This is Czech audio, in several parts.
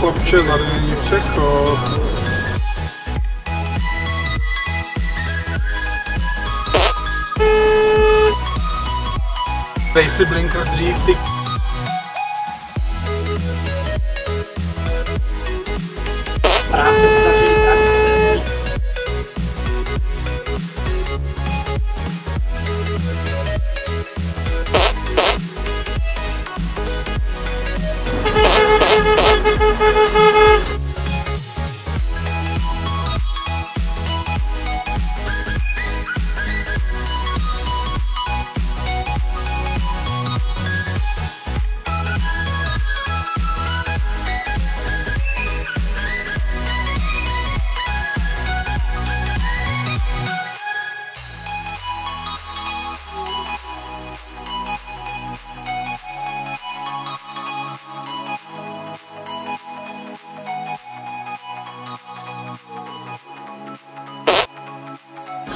chlapče, tady není přechod. Dej si blinker dřív, ty. Práce uzavření právě nesmí.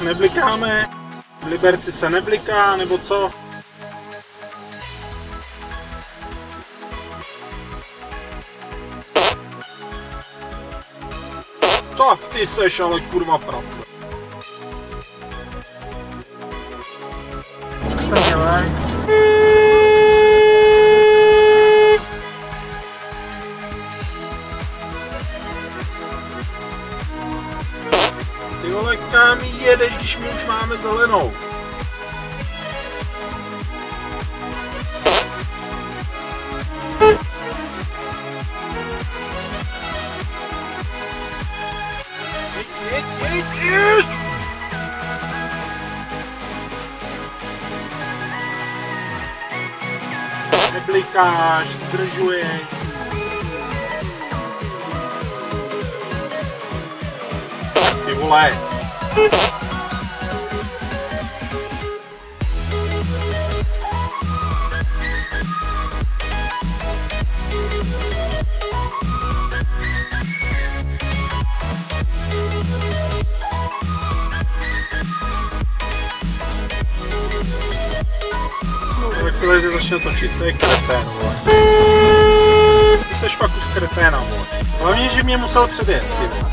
Neblikáme, v Liberci se nebliká, nebo co? Tak ty seš ale kurva prase. Co tam dělají? Ty vole, kam jedeš, když my už máme zelenou? Jeď! Neblikáš, zdržuješ. Ty vole. Jak se tady začne točit, to je kretén, vole. Ty seš fakt kus kreténa, vole. Hlavně, že mě musel předjet, ty vole.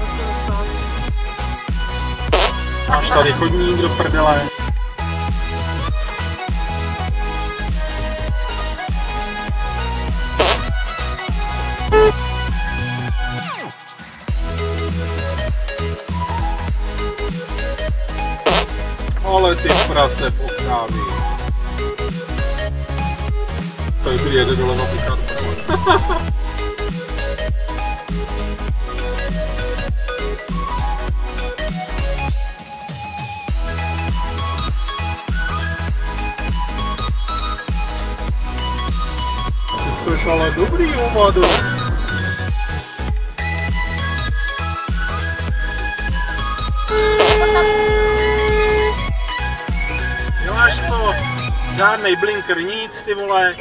Máš tady chodník do prdele. Ale ty práce v oknáví. Tady tu jede doleva pěkná doprava. Ty jsi ale dobrý, hovado. Děláš to? Žádnej blinker, nic, ty vole.